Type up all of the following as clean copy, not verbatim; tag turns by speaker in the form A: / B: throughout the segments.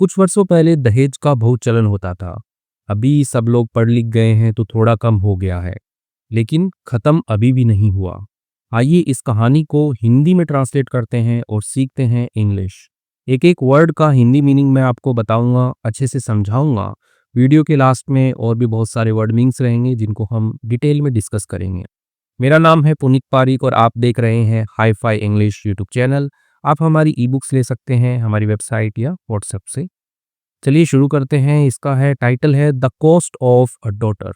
A: कुछ वर्षों पहले दहेज का बहुत चलन होता था। अभी सब लोग पढ़ लिख गए हैं तो थोड़ा कम हो गया है, लेकिन खत्म अभी भी नहीं हुआ। आइए इस कहानी को हिंदी में ट्रांसलेट करते हैं और सीखते हैं इंग्लिश। एक एक वर्ड का हिंदी मीनिंग मैं आपको बताऊंगा, अच्छे से समझाऊंगा। वीडियो के लास्ट में और भी बहुत सारे वर्ड मीनिंग्स रहेंगे जिनको हम डिटेल में डिस्कस करेंगे। मेरा नाम है पुनीत पारिक और आप देख रहे हैं hi fi English YouTube channel. आप हमारी ई बुक्स ले सकते हैं हमारी वेबसाइट या व्हाट्सएप से। चलिए शुरू करते हैं। इसका है टाइटल है the cost of a daughter.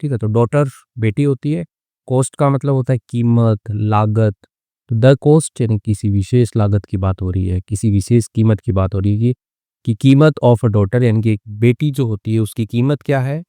A: ठीक है, तो डॉटर बेटी होती है। कॉस्ट का मतलब होता है कीमत, लागत। तो द कॉस्ट यानी किसी विशेष लागत की बात हो रही है, किसी विशेष कीमत की बात हो रही है कि कीमत ऑफ अ डॉटर यानी कि एक बेटी जो होती है उसकी कीमत क्या है।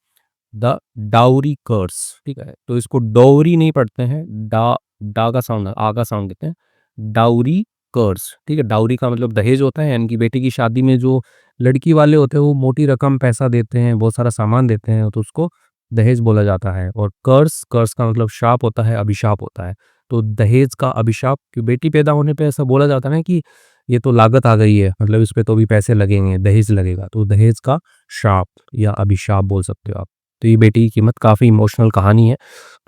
A: द डाउरी कर्स। ठीक है, तो इसको डॉवरी नहीं पढ़ते हैं, डा का साउंड आ का साउंड देते हैं। डाउरी कर्स। ठीक है, डाउरी का मतलब दहेज होता है, यानी कि बेटी की शादी में जो लड़की वाले होते हैं वो मोटी रकम पैसा देते हैं, बहुत सारा सामान देते हैं, तो उसको दहेज बोला जाता है। और कर्स, कर्स का मतलब शाप होता है, अभिशाप होता है। तो दहेज का अभिशाप, कि बेटी पैदा होने पे ऐसा बोला जाता है ना कि ये तो लागत आ गई है, मतलब इस पे तो भी पैसे लगेंगे, दहेज लगेगा, तो दहेज का शाप या अभिशाप बोल सकते हो आप। तो ये बेटी की कीमत काफ़ी इमोशनल कहानी है,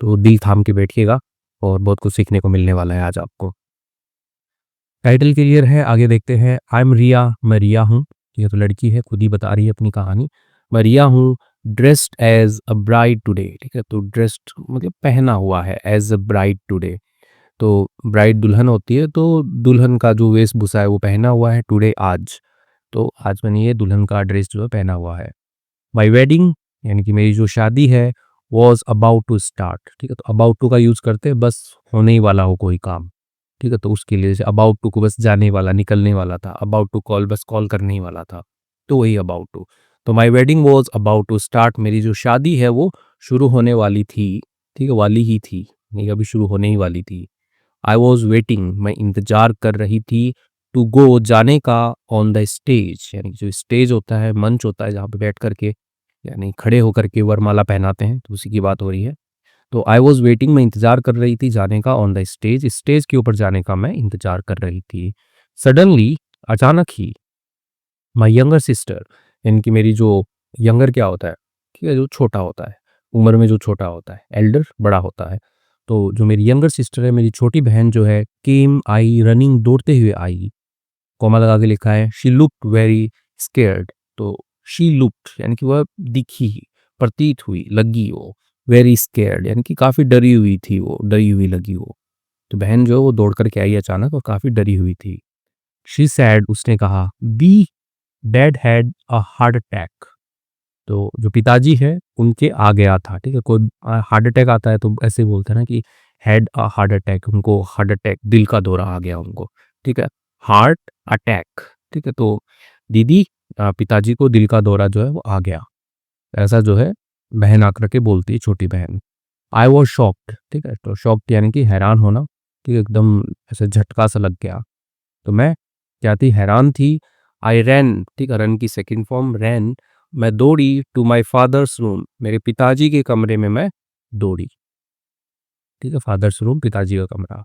A: तो दिल थाम के बैठिएगा और बहुत कुछ सीखने को मिलने वाला है आज आपको। टाइटल क्लियर है, आगे देखते हैं। आई एम रिया, मैं रिया हूँ। ये तो लड़की है, खुद ही बता रही है अपनी कहानी। मैं रिया हूँ, dressed as a bride today. ठीक है, तो ड्रेस्ड मतलब पहना हुआ है, एज अ ब्राइड टुडे। तो ब्राइड दुल्हन होती है, तो दुल्हन का जो वेशभूषा है वो पहना हुआ है, टुडे आज। तो आज मैंने ये दुल्हन का ड्रेस जो है पहना हुआ है। माई वेडिंग यानी कि मेरी जो शादी है, वॉज अबाउट टू स्टार्ट। ठीक है, तो अबाउट टू का यूज़ करते हैं बस होने ही वाला हो कोई काम। ठीक है, तो उसके लिए जैसे अबाउट टू को बस जाने वाला, निकलने वाला था। अबाउट टू कॉल बस कॉल करने ही वाला था, तो वही अबाउट टू। तो my wedding was about to start, मेरी जो शादी है वो शुरू होने वाली थी। ठीक है, वाली ही थी, नहीं अभी शुरू होने ही वाली थी। आई वॉज वेटिंग, मैं इंतजार कर रही थी। टू गो, जाने का। ऑन द स्टेज, यानी जो स्टेज होता है, मंच होता है जहाँ पे बैठ करके यानी खड़े होकर के वरमाला पहनाते हैं, तो उसी की बात हो रही है। तो आई वॉज वेटिंग, मैं इंतजार कर रही थी जाने का। ऑन द स्टेज, स्टेज के ऊपर जाने का मैं इंतजार कर रही थी। सडनली, अचानक ही। माई यंगर सिस्टर, यानी कि मेरी जो यंगर क्या होता है, ठीक है, जो छोटा होता है, उम्र में जो छोटा होता है, एल्डर बड़ा होता है। तो जो मेरी यंगर सिस्टर है, मेरी छोटी बहन जो है, केम आई, रनिंग दौड़ते हुए आई। कॉमा लगा के लिखा है, शी लुक्ड वेरी स्केर्ड। तो शी लुक्ड यानी कि वह दिखी, प्रतीत हुई, लगी वो। वेरी स्केर्ड यानी कि काफ़ी डरी हुई थी वो, डरी हुई लगी वो। तो बहन जो है वो दौड़ करके आई अचानक और काफ़ी डरी हुई थी। शी सैड, उसने कहा, be dad had a heart attack. तो जो पिताजी है उनके आ गया था। ठीक है, कोई हार्ट अटैक आता है तो ऐसे बोलते हैं ना कि हैड अ हार्ट अटैक, उनको हार्ट अटैक, दिल का दौरा आ गया उनको। ठीक है, हार्ट अटैक। ठीक है, तो दीदी पिताजी को दिल का दौरा जो है वो आ गया, ऐसा जो है बहन आकर के बोलती है, छोटी बहन। I was shocked. ठीक है, तो शॉक्ड यानी कि हैरान होना। ठीक है, एकदम ऐसे झटका सा लग गया। तो मैं क्या थी, हैरान थी। आई रैन, ठीक है, रन की सेकंड फॉर्म रैन। मैं दौड़ी टू माई फादर्स रूम, मेरे पिताजी के कमरे में मैं दौड़ी। ठीक है, फादर्स रूम पिताजी का कमरा।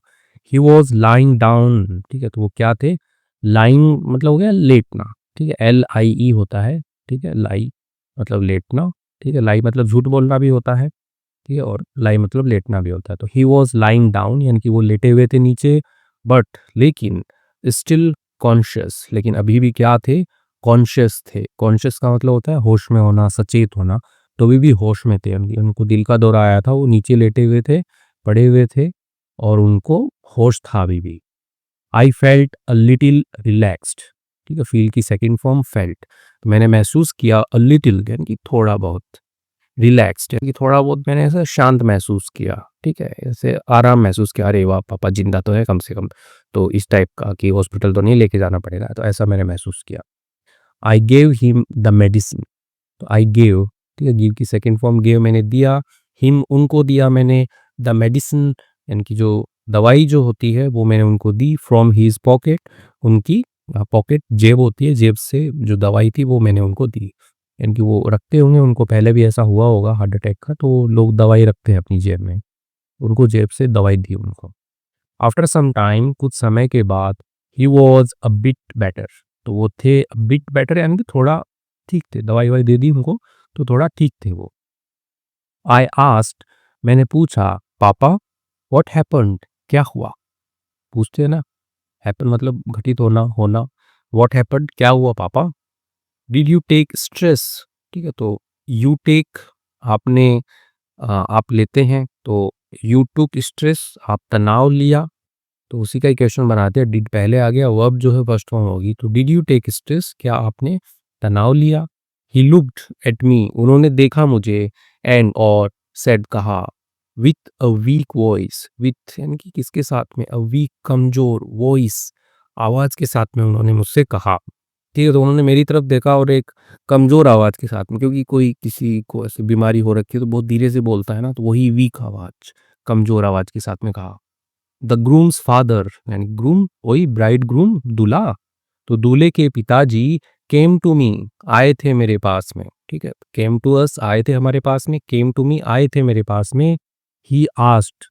A: He was lying down. ठीक है, तो वो क्या थे, लाइंग मतलब हो गया लेटना। ठीक है, LIE होता है। ठीक है, लाई मतलब लेटना। ठीक है, लाई मतलब झूठ बोलना भी होता है। ठीक है, और लाई मतलब लेटना भी होता है। तो ही वॉज लाइंग डाउन यानी कि वो लेटे हुए थे नीचे, बट लेकिन स्टिल कॉन्शियस, लेकिन अभी भी क्या थे, कॉन्शियस थे। कॉन्शियस का मतलब होता है होश में होना, सचेत होना। तो अभी भी होश में थे, उनको दिल का दौरा आया था, वो नीचे लेटे हुए थे, पड़े हुए थे, और उनको होश था अभी भी। I felt a little relaxed. ठीक है, फील की सेकंड फॉर्म फेल्ट। तो मैंने महसूस किया, अ लिटिल यानी कि थोड़ा बहुत, रिलैक्स्ड यानी कि थोड़ा बहुत मैंने ऐसा शांत महसूस किया। ठीक है, ऐसे आराम महसूस किया, अरे वाह पापा जिंदा तो है कम से कम, तो इस टाइप का कि हॉस्पिटल तो नहीं लेके जाना पड़ेगा, तो ऐसा मैंने महसूस किया। I gave him the medicine. तो आई गेव, ठीक है, गिव की सेकंड फॉर्म गेव, मैंने दिया, हिम उनको दिया मैंने, द मेडिसिन यानी कि जो दवाई जो होती है वो मैंने उनको दी, फ्रॉम हीज पॉकेट, उनकी पॉकेट जेब होती है, जेब से जो दवाई थी वो मैंने उनको दी। यानी कि वो रखते होंगे, उनको पहले भी ऐसा हुआ होगा हार्ट अटैक का, तो लोग दवाई रखते हैं अपनी जेब में, उनको जेब से दवाई दी उनको। आफ्टर सम टाइम, कुछ समय के बाद, he was a bit better. तो वो थे बिट बेटर, यानी कि थोड़ा ठीक थे, दवाई ववाई दे दी उनको तो थोड़ा ठीक थे वो। आई आस्क्ड, मैंने पूछा, पापा व्हाट हैपेंड, क्या हुआ? पूछते हैं ना, हैपन मतलब घटित होना, होना। व्हाट हैपेंड, क्या हुआ पापा? डिड यू टेक स्ट्रेस, ठीक है, तो यू टेक आपने आप लेते हैं, तो यू टुक स्ट्रेस आप तनाव लिया, तो उसी का ही क्वेश्चन बनाते हैं। डिड पहले आ गया, वर्ब जो है फर्स्ट फॉर्म होगी, तो डिड यू टेक स्ट्रेस, क्या आपने तनाव लिया? ही लुक्ड एट मी, उन्होंने देखा मुझे, एंड और सेड कहा, with a week voice, with यानी कि किसके साथ में, अ वीक कमजोर वॉइस, आवाज के साथ में उन्होंने मुझसे कहा, ठीक है। तो उन्होंने मेरी तरफ देखा और एक कमजोर आवाज के साथ में, क्योंकि कोई किसी को ऐसी बीमारी हो रखी है तो बहुत धीरे से बोलता है ना, तो वही वीक आवाज, कमजोर आवाज के साथ में कहा, द ग्रूम्स फादर, यानी ग्रूम वही ब्राइड ग्रूम, दूल्हा, तो दूल्हे के पिताजी, केम टू मी, आए थे मेरे पास में, ठीक है। केम टू अस, आए थे हमारे पास में, केम टू मी, आए थे मेरे पास में। ही आस्क्ड,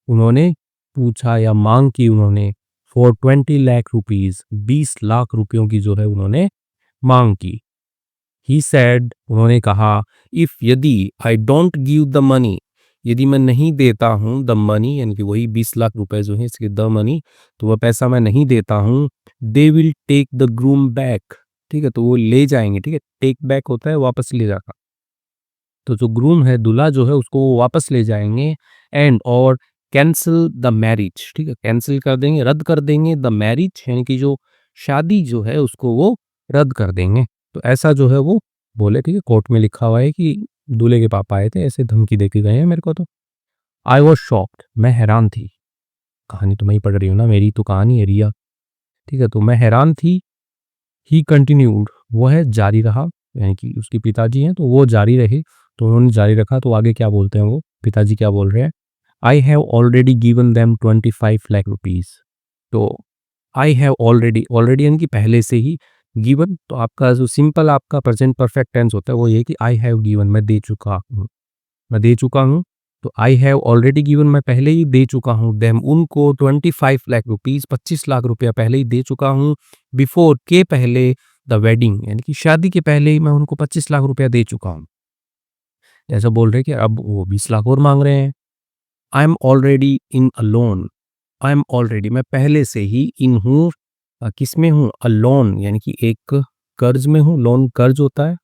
A: उन्होंने पूछा या मांग की उन्होंने, फॉर 20 लाख रुपीज, 20 लाख रुपयों की जो है उन्होंने मांग की। ही सैड, उन्होंने कहा, इफ यदि I don't give the money, यदि मैं नहीं देता हूँ द मनी, यानी कि वही 20 लाख रुपए जो है इसके द मनी, तो वह पैसा मैं नहीं देता हूँ, they will take the groom back, ठीक है, तो वो ले जाएंगे, ठीक है, टेक बैक होता है वापस ले जाना, तो जो ग्रूम है दूल्हा जो है उसको वो वापस ले जाएंगे, एंड और कैंसिल द मैरिज, ठीक है, कैंसिल कर देंगे, रद्द कर देंगे, द मैरिज यानी कि जो शादी जो है उसको वो रद्द कर देंगे। तो ऐसा जो है वो बोले, ठीक है, कोर्ट में लिखा हुआ है कि दूल्हे के पापा आए थे, ऐसे धमकी दे के गए हैं मेरे को। तो आई वॉज शॉक्ड, मैं हैरान थी, कहानी तो मैं ही पढ़ रही हूँ ना, मेरी तो कहानी है रिया, ठीक है, तो मैं हैरान थी। ही कंटिन्यूड, वो है जारी रहा, यानी कि उसके पिताजी हैं तो वो जारी रहे, तो उन्होंने जारी रखा, तो आगे क्या बोलते हैं वो पिताजी क्या बोल रहे हैं, I have already given them 25 lakh rupees, तो आई हैव ऑलरेडी, ऑलरेडी यानी कि पहले से ही, गिवन तो आपका जो सिंपल आपका प्रेजेंट परफेक्ट टेंस होता है वो ये कि आई हैव गिवन, मैं दे चुका हूँ, मैं दे चुका हूँ, तो आई हैव ऑलरेडी गिवन, मैं पहले ही दे चुका हूँ, देम उनको 25 लाख रुपीज, 25 लाख रुपया पहले ही दे चुका हूँ, बिफोर के पहले, द वेडिंग यानी कि शादी के पहले ही मैं उनको 25 लाख रुपया दे चुका हूँ। जैसा बोल रहे कि अब वो 20 लाख और मांग रहे हैं। I am already in a loan, I am already मैं पहले से ही इन हूँ, किस में हूँ, अ लोन यानी कि एक कर्ज में हूँ, लोन कर्ज होता है,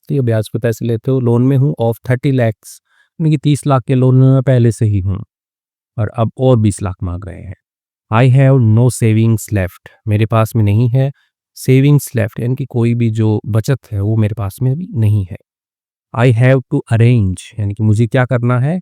A: ठीक है, ब्याज पे पैसे लेते हो, लोन में हूँ ऑफ 30 लैक्स, यानी कि 30 लाख के लोन में मैं पहले से ही हूँ, और अब और 20 लाख मांग रहे हैं। I have no savings left, मेरे पास में नहीं है, सेविंग्स लेफ्ट यानी कि कोई भी जो बचत है वो मेरे पास में भी नहीं है। आई हैव टू अरेंज, यानी कि मुझे क्या करना है,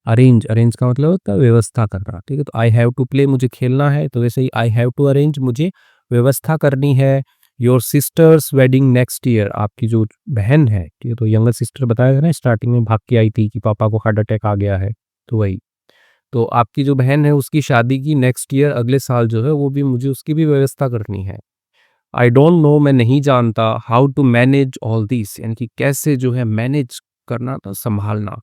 A: अरेंज, अरेंज का मतलब होता है व्यवस्था करना, ठीक है, तो आई हैव टू प्ले, मुझे खेलना है, तो वैसे ही आई हैव टू अरेंज, मुझे व्यवस्था करनी है। Your sisters wedding next year, आपकी जो बहन है, ठीक है, तो यंगर सिस्टर बताया था ना स्टार्टिंग में, भाग के आई थी कि पापा को हार्ट अटैक आ गया है, तो वही, तो आपकी जो बहन है उसकी शादी की नेक्स्ट ईयर, अगले साल जो है वो भी मुझे उसकी भी व्यवस्था करनी है। आई डोंट नो, मैं नहीं जानता, how to manage all this, यानी कि कैसे जो है मैनेज करना था, संभालना,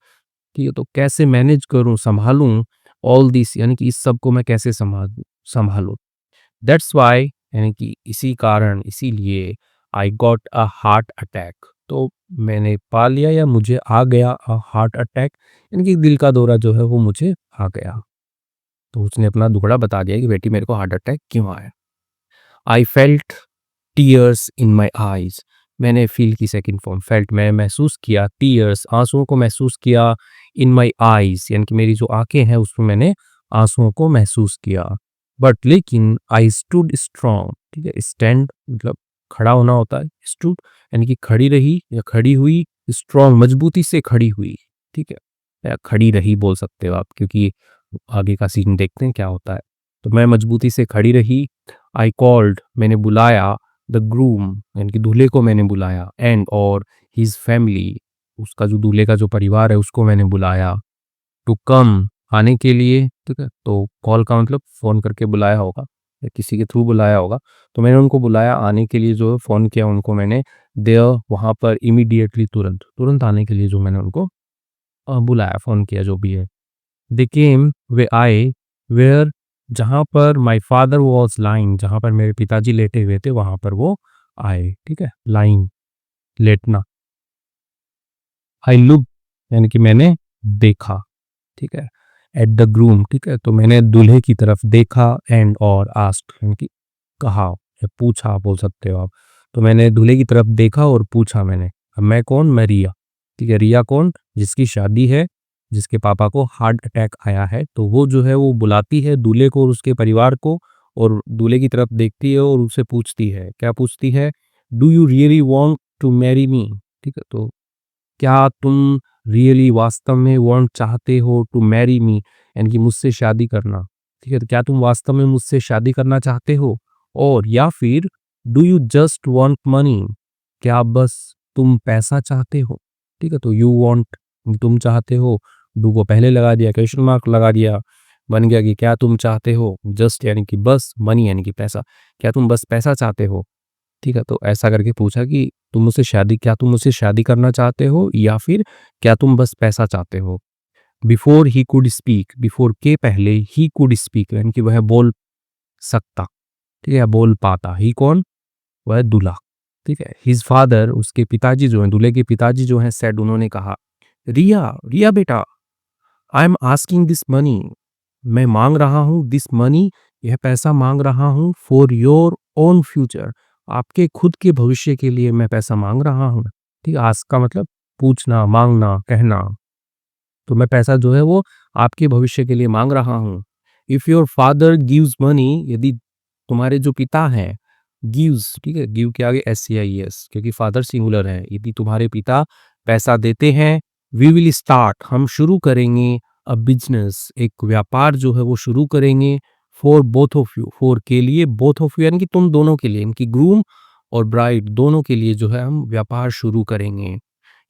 A: ठीक है, तो कैसे मैनेज करूं, संभालूं, ऑल दिस यानी कि इस सब को मैं कैसे संभालूं, दैट्स वाई यानी कि इसी कारण, इसीलिए, I got a heart attack, तो मैंने पा लिया या मुझे आ गया अ हार्ट अटैक, यानी कि दिल का दौरा जो है वो मुझे आ गया। तो उसने अपना दुखड़ा बता दिया कि बेटी मेरे को हार्ट अटैक क्यों आया। I felt tears in my eyes, मैंने फील की सेकंड फॉर्म, फेल्ट मैं महसूस किया, टीयर्स आंसुओं को महसूस किया, इन माई आईज यानी कि मेरी जो आंखें हैं उसमें मैंने आंसुओं को महसूस किया, बट लेकिन आई स्टूड स्ट्रांग, ठीक है, स्टैंड मतलब खड़ा होना होता है, स्टूड यानी कि खड़ी रही या खड़ी हुई, स्ट्रांग मजबूती से खड़ी हुई, ठीक है, या खड़ी रही बोल सकते हो आप, क्योंकि आगे का सीन देखते हैं क्या होता है। तो मैं मजबूती से खड़ी रही, आई कॉल्ड मैंने बुलाया, द ग्रूम यानी कि दूल्हे को मैंने बुलाया, एंड और हिज फैमिली उसका जो दूल्हे का जो परिवार है उसको मैंने बुलाया, टू कम आने के लिए, ठीक है, तो कॉल का मतलब फ़ोन करके बुलाया होगा या किसी के थ्रू बुलाया होगा, तो मैंने उनको बुलाया आने के लिए, जो है फ़ोन किया उनको मैंने, देयर वहाँ पर इमीडिएटली तुरंत, तुरंत आने के लिए जो मैंने उनको बुलाया, फ़ोन किया जो भी है। दे केम वे आए, वेयर जहाँ पर माई फादर वॉज लाइंग, जहाँ पर मेरे पिताजी लेटे हुए थे वहाँ पर वो आई, ठीक है, लाइन, लेटना। आई लुक यानी कि मैंने देखा, ठीक है। एट द ग्रूम, ठीक है, तो मैंने दूल्हे की तरफ देखा, एंड और आस्क्ड यानी कि कहा या पूछा बोल सकते हो आप। तो मैंने दूल्हे की तरफ देखा और पूछा मैंने। अब मैं कौन? मैं रिया, ठीक है। रिया कौन? जिसकी शादी है, जिसके पापा को हार्ट अटैक आया है। तो वो जो है वो बुलाती है दूल्हे को और उसके परिवार को, और दूल्हे की तरफ देखती है और उससे पूछती है, क्या पूछती है? Do you really want to marry me, ठीक है। तो क्या तुम रियली वास्तव में वांट चाहते हो टू मैरी मी यानी कि मुझसे शादी करना, ठीक है। तो क्या तुम वास्तव में मुझसे शादी करना चाहते हो? और या फिर do you just want money, क्या बस तुम पैसा चाहते हो, ठीक है। तो यू वांट, तुम चाहते हो, डू को पहले लगा दिया, क्वेश्चन मार्क लगा दिया, बन गया कि क्या तुम चाहते हो, जस्ट यानी कि बस, मनी यानी कि पैसा, क्या तुम बस पैसा चाहते हो, ठीक है। तो ऐसा करके पूछा कि क्या तुम मुझसे शादी करना चाहते हो या फिर क्या तुम बस पैसा चाहते हो? Before he could speak, before के पहले ही कुड स्पीक यानी कि वह बोल सकता, ठीक है, बोल पाता। ही कौन? वह दूल्हा, ठीक है। हिज फादर, उसके पिताजी जो हैं, दूल्हे के पिताजी जो हैं, सेड, उन्होंने कहा, रिया, रिया बेटा, I am asking this money, मैं मांग रहा हूँ, दिस मनी, यह पैसा मांग रहा हूँ, फॉर योर ओन फ्यूचर, आपके खुद के भविष्य के लिए मैं पैसा मांग रहा हूँ, ठीक है। आस्क का मतलब पूछना, मांगना, कहना। तो मैं पैसा जो है वो आपके भविष्य के लिए मांग रहा हूँ। If your father gives money, यदि तुम्हारे जो पिता हैं, गिव्स, ठीक है, गिव के आगे SCIES, क्योंकि फादर सिंगुलर है, यदि तुम्हारे पिता पैसा देते हैं, वी विल स्टार्ट, हम शुरू करेंगे, अ बिजनेस, एक व्यापार जो है वो शुरू करेंगे, for both of you, for के लिए, बोथ ऑफ यू यानी कि तुम दोनों के लिए, इनकी ग्रूम और ब्राइड दोनों के लिए जो है हम व्यापार शुरू करेंगे।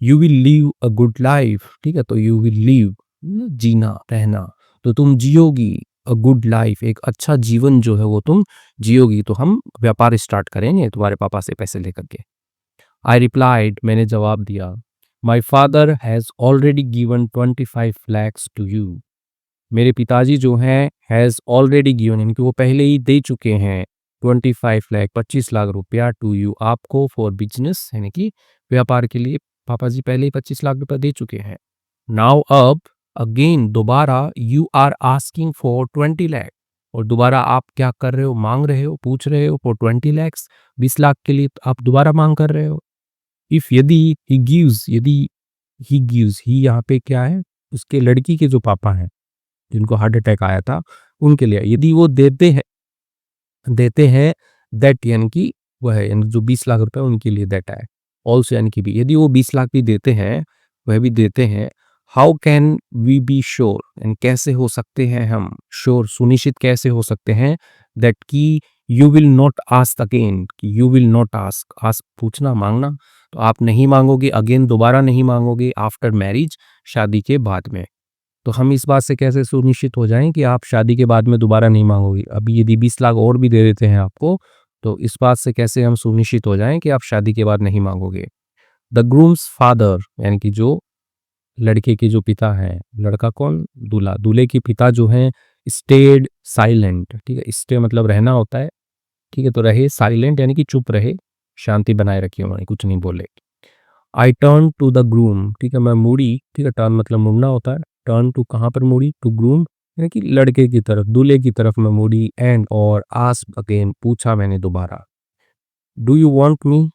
A: You will leave a good life, ठीक है। तो यू विल लीव, जीना, रहना, तो तुम जियोगी, अ गुड लाइफ, एक अच्छा जीवन जो है वो तुम जियोगी। तो हम व्यापार स्टार्ट करेंगे तुम्हारे पापा से पैसे लेकर के। आई रिप्लाइड, मैंने जवाब दिया, my father has already given 25 lakhs to you, मेरे पिताजी जो हैं हैज़ ऑलरेडी गिवन यानी कि वो पहले ही दे चुके हैं 25 लाख, 25 लाख रुपया, टू यू, आपको, फॉर बिजनेस यानी कि व्यापार के लिए पापा जी पहले ही 25 लाख रुपया दे चुके हैं। नाउ अब, अगेन दोबारा, you are asking for 20 lakh, और दोबारा आप क्या कर रहे हो? मांग रहे हो, पूछ रहे हो, फॉर 20 lakhs, 20 लाख के लिए आप दोबारा मांग कर रहे हो। इफ, यदि, ही गिव्स, यदि ही गिव्स, ही यहाँ पे क्या है? उसके लड़की के जो पापा हैं, जिनको हार्ट अटैक आया था, उनके लिए, यदि वो देते हैं दैट यानी कि वह यानी जो 20 लाख रुपए उनके लिए दैट है, ऑल्सो यानी कि भी, यदि वो 20 लाख भी देते हैं, वह भी देते हैं, how can we be sure, यानी कैसे हो सकते हैं हम श्योर, सुनिश्चित कैसे हो सकते हैं, दैट कि you will not ask again, कि you will not ask, ask पूछना, मांगना, तो आप नहीं मांगोगे अगेन, दोबारा नहीं मांगोगे, आफ्टर मैरिज, शादी के बाद में। तो हम इस बात से कैसे सुनिश्चित हो जाएं कि आप शादी के बाद में दोबारा नहीं मांगोगे? अभी यदि 20 लाख और भी दे देते हैं आपको, तो इस बात से कैसे हम सुनिश्चित हो जाएं कि आप शादी के बाद नहीं मांगोगे? द ग्रूम्स फादर यानी कि जो लड़के के जो पिता हैं, लड़का कौन? दूल्हा, दूल्हे के पिता जो हैं, स्टेड साइलेंट, ठीक है, स्टे मतलब रहना होता है, ठीक है। तो रहे, साइलेंट यानी कि चुप रहे, शांति बनाए रखी उन्होंने, कुछ नहीं बोले। I turn to the groom, ठीक है, मैं मुड़ी, ठीक है, टर्न मतलब मुड़ना होता है, टर्न टू कहाँ पर मुड़ी? टू ग्रूम यानी कि लड़के की तरफ, दूल्हे की तरफ मैं मुड़ी, एंड और आस्क्ड अगेन, पूछा मैंने दोबारा, डू यू वांट मी,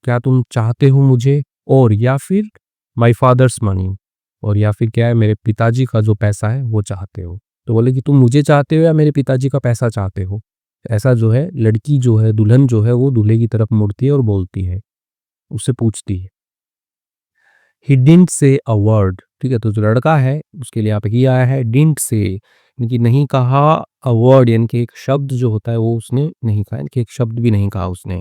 A: क्या तुम चाहते हो मुझे? और या फिर माय फादर्स मनी, और या फिर क्या है, मेरे पिताजी का जो पैसा है वो चाहते हो? तो बोले कि तुम मुझे चाहते हो या मेरे पिताजी का पैसा चाहते हो? ऐसा जो है, लड़की जो है, दुल्हन जो है, वो दूल्हे की तरफ मुड़ती है और बोलती है, उससे पूछती है। He didn't say a word, ठीक है। तो जो लड़का है उसके लिए यहाँ पे ही आया है, डिडंट से यानी कि नहीं कहा, अ वर्ड यानी कि एक शब्द जो होता है वो उसने नहीं कहा, यानी कि एक शब्द भी नहीं कहा उसने।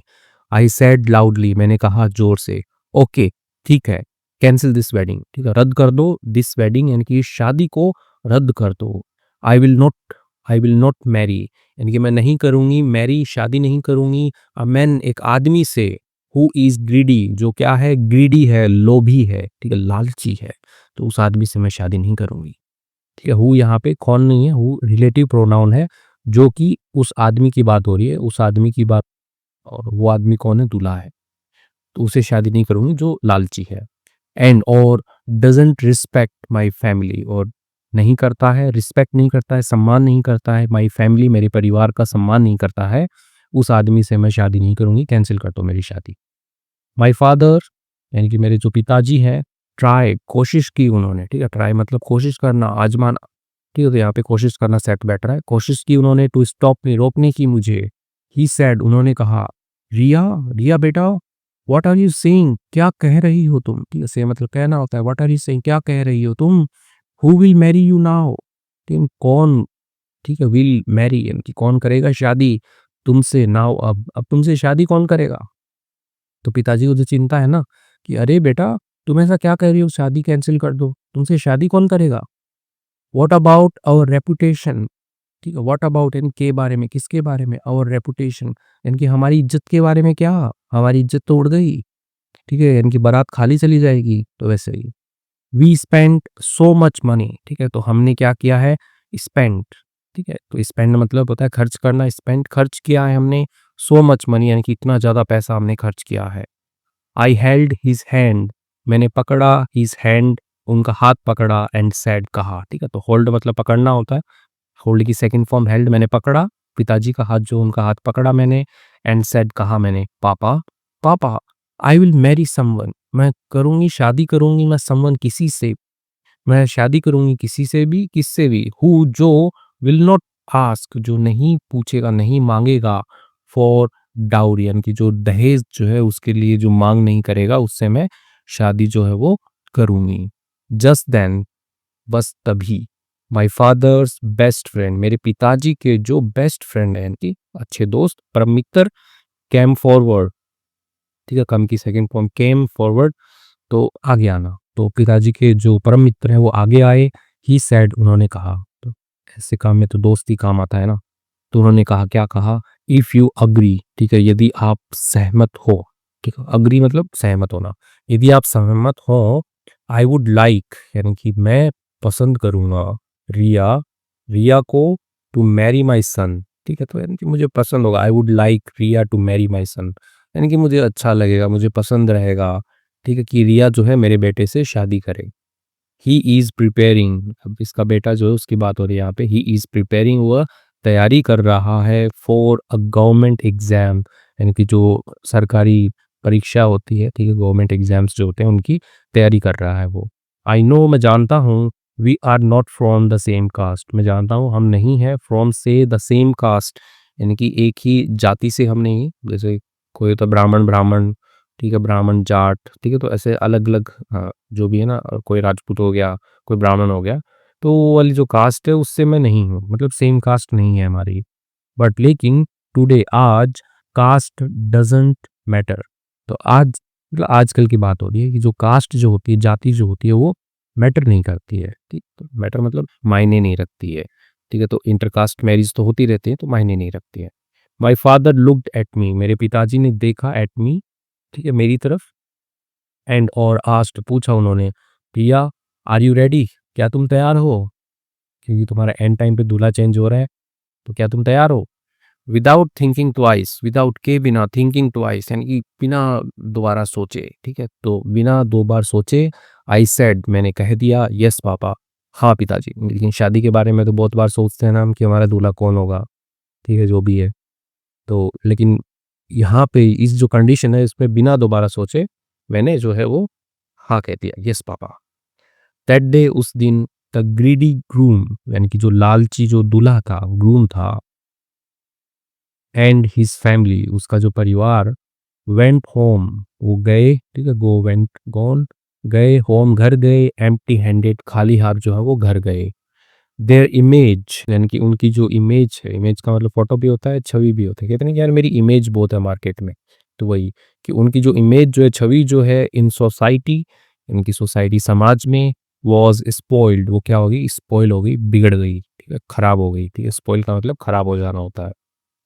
A: आई सेड लाउडली, मैंने कहा जोर से, ओके, ठीक है, कैंसिल दिस वेडिंग, ठीक है, रद्द कर दो, दिस वेडिंग यानी कि इस शादी को रद्द कर दो। I will not, I will not marry यानी कि मैं नहीं करूंगी, मैरी शादी नहीं करूंगी, अ मैन एक आदमी से, हु इज ग्रीडी जो क्या है? ग्रीडी है, लोभी है, ठीक है, लालची है, तो उस आदमी से मैं शादी नहीं करूंगी, ठीक है। हु यहाँ पे कौन नहीं है, हु रिलेटिव प्रोनाउन है, जो कि उस आदमी की बात हो रही है, उस आदमी की बात और वो आदमी कौन है? दूल्हा है। तो उसे शादी नहीं करूँगी जो लालची है। एंड और डज़न्ट रिस्पेक्ट माय फैमिली, और नहीं करता है, रिस्पेक्ट नहीं करता है, सम्मान नहीं करता है, माय फैमिली मेरे परिवार का सम्मान नहीं करता है, उस आदमी से मैं शादी नहीं करूँगी, कैंसल कर दो मेरी शादी। माय फादर यानी कि मेरे जो पिताजी हैं, ट्राई कोशिश की उन्होंने, ठीक है? ट्राई मतलब कोशिश करना, आज़माना, ठीक है? तो यहाँ पे कोशिश करना सेट बैठ रहा है। कोशिश की उन्होंने टू स्टॉप मी, रोकने की मुझे। ही सेड उन्होंने कहा, "रिया, रिया बेटा, व्हाट आर यू सेइंग? क्या कह रही हो तुम?" ठीक है? से मतलब कहना होता है, व्हाट आर यू सेइंग? क्या कह रही हो तुम? Who will marry you now? ठीक, कौन, ठीक है, विल मैरी यानी कि कौन करेगा शादी तुमसे नाउ, अब तुमसे शादी कौन करेगा? तो पिताजी को तो चिंता है ना कि अरे बेटा, तुम ऐसा क्या कह रही हो, शादी कैंसल कर दो, तुमसे शादी कौन करेगा? What about our reputation? ठीक है, व्हाट अबाउट इनके बारे में, किसके बारे में? आवर रेपुटेशन यानी कि हमारी इज्जत के बारे में क्या? हमारी इज्जत तो उड़ गई, ठीक है, यानी कि बारात खाली चली जाएगी। तो वैसे ही we spent so much money, ठीक है, तो हमने क्या किया है? स्पेंट, ठीक है, तो स्पेंड मतलब होता है खर्च करना, स्पेंट खर्च किया है हमने, सो मच मनी यानी कि इतना ज़्यादा पैसा हमने खर्च किया है। आई हेल्ड हिज हैंड, मैंने पकड़ा हिज हैंड, उनका हाथ पकड़ा, एंड सैड कहा, ठीक है, तो होल्ड मतलब पकड़ना होता है, होल्ड की सेकंड फॉर्म हेल्ड, मैंने पकड़ा पिताजी का हाथ, जो उनका हाथ पकड़ा मैंने, एंड सेड कहा मैंने, पापा, पापा, आई विल मैरी समवन, मैं करूँगी, शादी करूँगी मैं, समवन किसी से, मैं शादी करूँगी किसी से भी, किससे भी, हु जो, विल नॉट आस्क जो नहीं पूछेगा, नहीं माँगेगा, फॉर डाउरी यानी कि जो दहेज जो है उसके लिए जो माँग नहीं करेगा, उससे मैं शादी जो है वो करूँगी। जस्ट देन, बस तभी, माय फादर्स बेस्ट फ्रेंड, मेरे पिताजी के जो बेस्ट फ्रेंड हैं, यानी कि अच्छे दोस्त, परम मित्र, कैम फॉरवर्ड, ठीक है, कम की सेकंड फॉर्म केम फॉरवर्ड, तो आगे आना। तो पिताजी के जो परम मित्र हैं वो आगे आए। ही सेड उन्होंने कहा, तो ऐसे काम में तो दोस्त ही काम आता है ना। तो उन्होंने कहा, क्या कहा? इफ़ यू अग्री, ठीक है, यदि आप सहमत हो, ठीक है, अग्री मतलब सहमत होना, यदि आप सहमत हो, आई वुड लाइक यानी कि मैं पसंद करूँगा, रिया, रिया को, टू मैरी माई सन, ठीक है, तो यानी कि मुझे पसंद होगा, I would like Riya to marry my son, यानी कि मुझे अच्छा लगेगा, मुझे पसंद रहेगा, ठीक है, कि रिया जो है मेरे बेटे से शादी करे। ही इज़ प्रिपेयरिंग, अब इसका बेटा जो है उसकी बात हो रही है यहाँ पे, ही इज़ प्रिपेयरिंग, वह तैयारी कर रहा है, फॉर अ गवर्नमेंट एग्ज़ाम, यानी कि जो सरकारी परीक्षा होती है, ठीक है, गवर्नमेंट एग्ज़ाम्स जो होते हैं उनकी तैयारी कर रहा है वो। आई नो, मैं जानता हूँ, we are not from the same caste, मैं जानता हूँ हम नहीं हैं फ्रॉम से द सेम कास्ट, यानी कि एक ही जाति से हम नहीं, जैसे कोई होता है ब्राह्मण ब्राह्मण, ठीक है, ब्राह्मण जाट, ठीक है, तो ऐसे अलग अलग, जो भी है ना, कोई राजपूत हो गया, कोई ब्राह्मण हो गया, तो वो वाली जो कास्ट है उससे मैं नहीं हूँ, मतलब सेम कास्ट नहीं है हमारी। बट लेकिन टुडे, आज, कास्ट डजंट मैटर, तो आज मतलब आजकल की बात हो रही है कि जो कास्ट जो होती है, जाति जो होती है, वो मैटर नहीं करती है, ठीक, तो मैटर मतलब मायने नहीं रखती है, ठीक है, तो इंटरकास्ट मैरिज तो होती रहती है, तो मायने नहीं रखती है। My father looked at me, मेरे पिताजी ने देखा, एट मी, ठीक है, मेरी तरफ, एंड और आस्क्ड पूछा उन्होंने, "प्रिया, आर यू रेडी? क्या तुम तैयार हो? क्योंकि तुम्हारा एंड टाइम पे दूल्हा चेंज हो रहा है, तो क्या तुम तैयार हो?" विदाउट थिंकिंग ट्वाइस, विदाउट के बिना, थिंकिंग ट्वाइस यानी कि बिना दोबारा सोचे, ठीक है, तो बिना 2 बार सोचे, आई सेड मैंने कह दिया, "यस पापा", हाँ पिताजी। लेकिन शादी के बारे में तो बहुत बार सोचते हैं ना हम कि हमारा दूल्हा कौन होगा, ठीक है, जो भी है। तो लेकिन यहाँ पे इस जो कंडीशन है इसमें बिना दोबारा सोचे मैंने जो है वो हाँ कह दिया, यस पापा। दैट डे, उस दिन, द ग्रीडी ग्रूम यानी कि जो लालची जो दूल्हा था, ग्रूम था, एंड हिज फैमिली उसका जो परिवार, वेंट होम वो गए, ठीक है, गो वेंट गॉन, गए, होम घर गए, एम्प्टी हैंडेड खाली हाथ जो है वो घर गए। देयर इमेज यानी कि उनकी जो इमेज है, इमेज का मतलब फोटो भी होता है, छवि भी होता है, कहते हैं कि यार मेरी इमेज बहुत है मार्केट में, तो वही कि उनकी जो इमेज जो है, छवि जो है, इन सोसाइटी, इनकी सोसाइटी समाज में, वॉज स्पॉइल्ड, वो क्या होगी? स्पॉइल हो गई, बिगड़ गई, ठीक है, खराब हो गई, ठीक है, स्पॉइल का मतलब खराब हो जाना होता है,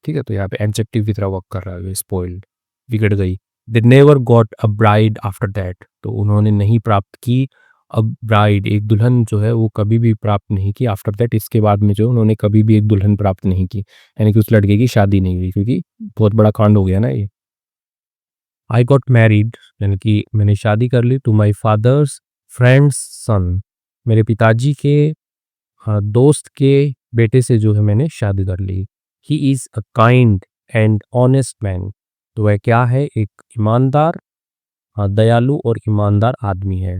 A: ठीक है, तो यहाँ पे एडजेक्टिव की तरह वर्क कर रहा है, स्पॉइल्ड, बिगड़ गई। They never got a bride after that, तो उन्होंने नहीं प्राप्त की अब ब्राइड एक दुल्हन जो है वो कभी भी प्राप्त नहीं की आफ्टर दैट, इसके बाद में जो उन्होंने कभी भी एक दुल्हन प्राप्त नहीं की, यानी कि उस लड़के की शादी नहीं हुई, क्योंकि बहुत बड़ा कांड हो गया ना ये। आई गॉट मैरिड यानी कि मैंने शादी कर ली टू माई फादर्स फ्रेंड्स सन, मेरे पिताजी के दोस्त के बेटे से जो है मैंने शादी कर ली। He is a kind and honest man, तो वह क्या है, एक ईमानदार, दयालु और ईमानदार आदमी है।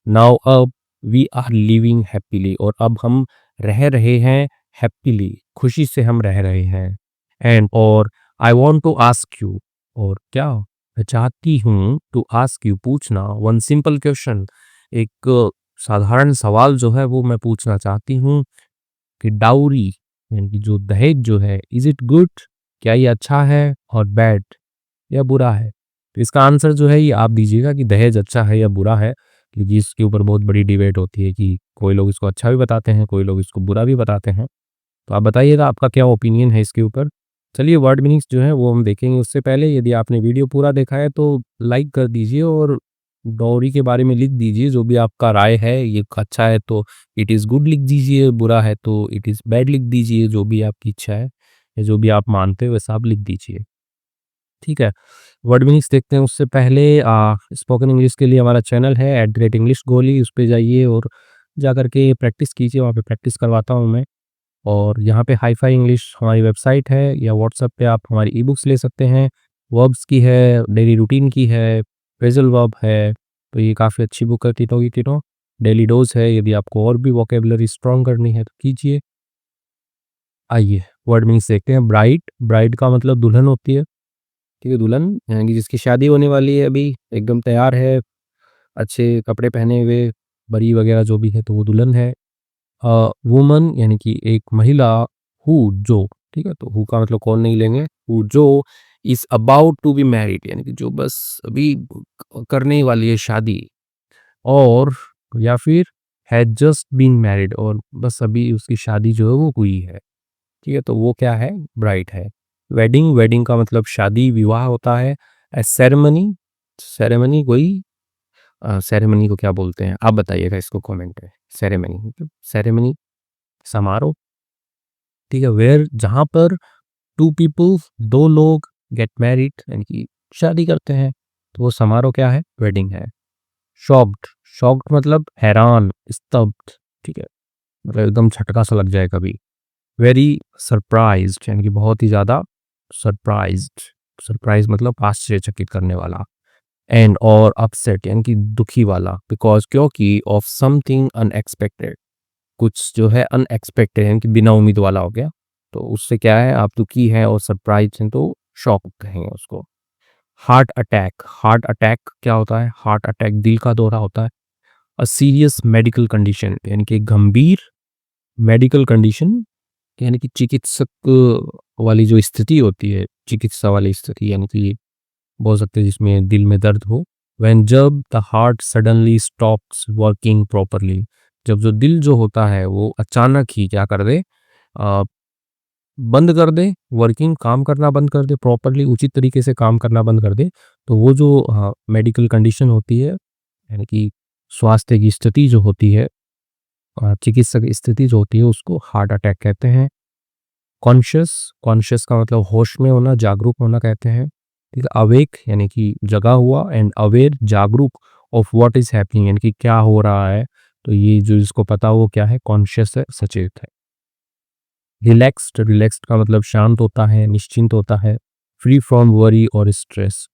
A: नाउ अब वी आर लिविंग हैप्पीली, और अब हम रह रहे हैं हैप्पीली, खुशी से हम रह रहे हैं। एंड और I want to ask you, और क्या मैं चाहती हूँ, टू आस्क यू पूछना, वन सिंपल क्वेश्चन, एक साधारण सवाल जो है वो मैं पूछना चाहती हूँ कि डाउरी यानी कि जो दहेज जो है, इज इट गुड, क्या ये अच्छा है, और बैड या बुरा है। तो इसका आंसर जो है ये आप दीजिएगा कि दहेज अच्छा है या बुरा है, क्योंकि इसके ऊपर बहुत बड़ी डिबेट होती है कि कोई लोग इसको अच्छा भी बताते हैं, कोई लोग इसको बुरा भी बताते हैं। तो आप बताइएगा आपका क्या ओपिनियन है इसके ऊपर। चलिए वर्ड मीनिंग्स जो है वो हम देखेंगे, उससे पहले यदि आपने वीडियो पूरा देखा है तो लाइक कर दीजिए, और डॉरी के बारे में लिख दीजिए जो भी आपका राय है। ये अच्छा है तो इट इज़ गुड लिख दीजिए, बुरा है तो इट इज़ बैड लिख दीजिए, जो भी आपकी इच्छा है या जो भी आप मानते हो वैसा आप लिख दीजिए। ठीक है, वर्ड मीनिंग्स देखते हैं उससे पहले स्पोकन इंग्लिश के लिए हमारा चैनल है @इंग्लिश गोली, उस पे जाइए और जा कर के प्रैक्टिस कीजिए, वहाँ पे प्रैक्टिस करवाता हूँ मैं। और यहाँ पे हाई-फाई इंग्लिश हमारी वेबसाइट है, या व्हाट्सएप पे आप हमारी ई-बुक्स ले सकते हैं। वर्ब्स की है, डेली रूटीन की है, फ्रेज़ल वर्ब है, तो ये काफ़ी अच्छी बुक है तीनों की तीनों। डेली डोज़ है, यदि आपको और भी वोकैब्युलरी स्ट्रॉन्ग करनी है तो कीजिए। आइए वर्ड मीनिंग्स देखते हैं। ब्राइड, ब्राइड का मतलब दुल्हन होती है, ठीक है? दुल्हन यानी कि जिसकी शादी होने वाली है, अभी एकदम तैयार है, अच्छे कपड़े पहने हुए, बरी वगैरह जो भी है तो वो दुल्हन है। वुमन यानी कि एक महिला, हु जो, ठीक है? तो हु का मतलब कौन नहीं लेंगे, हु जो is about to be married यानी कि जो बस अभी करने ही वाली है शादी, और या फिर हैज़ जस्ट बीन मैरिड, और बस अभी उसकी शादी जो है वो हुई है, ठीक है? तो वो क्या है, ब्राइड है। वेडिंग, वेडिंग का मतलब शादी विवाह होता है। सेरेमनी, सेरेमनी कोई सेरेमनी को क्या बोलते हैं? आप बताइएगा इसको कमेंट में। सेरेमनी मतलब सेरेमनी समारोह, ठीक है? वेयर जहाँ पर टू पीपल, दो लोग, गेट मैरिड यानी कि शादी करते हैं, तो वो समारोह क्या है, वेडिंग है। शॉक्ड, शॉक्ड मतलब हैरान, स्तब्ध, ठीक है? मतलब एकदम झटका सा लग जाए कभी। वेरी सरप्राइज्ड यानी कि बहुत ही ज़्यादा सरप्राइज्ड, सरप्राइज मतलब आश्चर्यचकित करने वाला। एंड और अपसेट यानी कि दुखी वाला, बिकॉज़ क्योंकि ऑफ समथिंग अनएक्सपेक्टेड, कुछ जो है अनएक्सपेक्टेड यानी कि बिना उम्मीद वाला हो गया, तो उससे क्या है, आप दुखी हैं और सरप्राइज़ हैं तो शॉक कहेंगे उसको। हार्ट अटैक, हार्ट अटैक क्या होता है? हार्ट अटैक दिल का दौरा होता है। अ सीरियस मेडिकल कंडीशन यानी कि गंभीर मेडिकल कंडीशन, यानी कि चिकित्सक वाली जो स्थिति होती है, चिकित्सा वाली स्थिति यानी कि बोल सकते हैं जिसमें दिल में दर्द हो। व्हेन जब the heart suddenly stops working properly, जब जो दिल जो होता है वो अचानक ही क्या कर दे, अ, बंद कर दे, वर्किंग काम करना बंद कर दे, प्रॉपरली उचित तरीके से काम करना बंद कर दे, तो वो जो मेडिकल कंडीशन होती है, यानी कि स्वास्थ्य की स्थिति जो होती है, चिकित्सा की स्थिति जो होती है उसको हार्ट अटैक कहते हैं। कॉन्शियस, कॉन्शियस का मतलब होश में होना, जागरूक होना कहते हैं। ठीक है, अवेक यानी कि जगा हुआ, एंड अवेयर जागरूक, ऑफ व्हाट इज हैपनिंग यानी कि क्या हो रहा है, तो ये जो जिसको पता हो वो क्या है, कॉन्शियस है, सचेत है। रिलैक्स्ड, रिलैक्स्ड का मतलब शांत होता है, निश्चिंत होता है। फ्री फ्रॉम वरी और स्ट्रेस,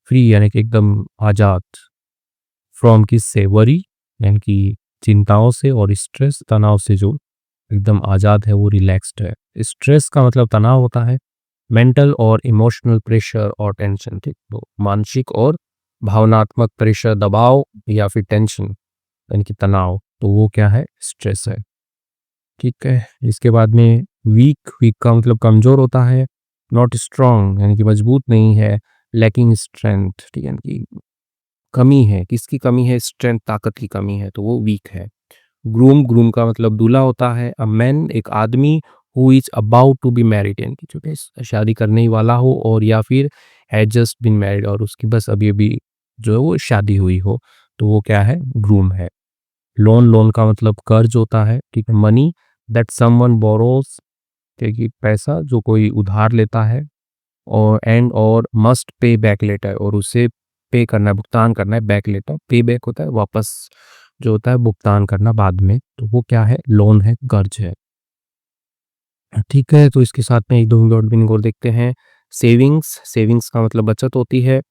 A: फ्री यानी कि एकदम आजाद, फ्रॉम किससे, वरी यानी कि चिंताओं से, और स्ट्रेस तनाव से जो एकदम आज़ाद है वो रिलैक्स्ड है। स्ट्रेस का मतलब तनाव होता है, मेंटल और इमोशनल प्रेशर और टेंशन, ठीक, तो मानसिक और भावनात्मक प्रेशर, दबाव या फिर टेंशन यानी कि तनाव, तो वो क्या है, स्ट्रेस है। ठीक है, इसके बाद में वीक, वीक का मतलब कमज़ोर होता है। नॉट स्ट्रॉन्ग यानी कि मजबूत नहीं है। लैकिंग स्ट्रेंथ, ठीक है, यानी कि कमी है, किसकी कमी है, स्ट्रेंथ ताकत की कमी है, तो वो वीक है। ग्रूम, ग्रूम का मतलब दूल्हा होता है। अ मैन एक आदमी, who is about to be married यानी कि जो कि शादी करने ही वाला हो, और या फिर हैज़ जस्ट बीन मैरिड और उसकी बस अभी-अभी जो है वो शादी हुई हो, तो वो क्या है, ग्रूम है। लोन का मतलब कर्ज होता है, ठीक है। मनी दैट समवन बोरोस, कि पैसा जो कोई उधार लेता है, और एंड और मस्ट पे बैक लेटर, और उसे पे करना है, भुगतान करना है। बैक लेटर पे बैक होता है, वापस जो होता है भुगतान करना बाद में, तो वो क्या है, लोन है, कर्ज है। ठीक है, तो इसके साथ में एक दो वर्ड मीनिंग और देखते हैं। सेविंग्स का मतलब बचत होती है।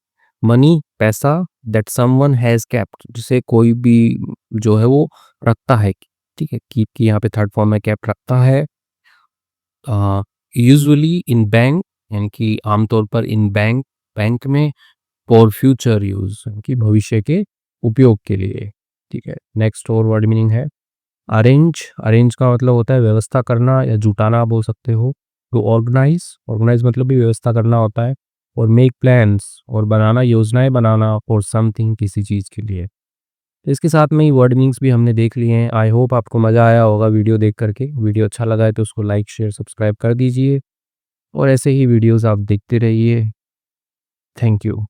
A: मनी पैसा दैट समवन हैज़ केप्ट, जिसे कोई भी जो है वो रखता है, ठीक है। कीप की यहाँ पे थर्ड फॉर्म में केप्ट रखता है। यूजुअली इन बैंक, यानी कि आमतौर पर इन बैंक में, फॉर फ्यूचर यूज, यानी कि भविष्य के उपयोग के लिए, ठीक है। नेक्स्ट और वर्ड मीनिंग है अरेंज का मतलब होता है व्यवस्था करना या जुटाना, आप बोल सकते हो। तो ऑर्गेनाइज मतलब भी व्यवस्था करना होता है। और मेक प्लान्स, और बनाना, योजनाएं बनाना फॉर समथिंग, किसी चीज़ के लिए। तो इसके साथ में ही वर्ड मीनिंग्स भी हमने देख लिए हैं। आई होप आपको मज़ा आया होगा वीडियो देख करके। वीडियो अच्छा लगा है तो उसको लाइक शेयर सब्सक्राइब कर दीजिए, और ऐसे ही वीडियोज़ आप देखते रहिए। Thank you.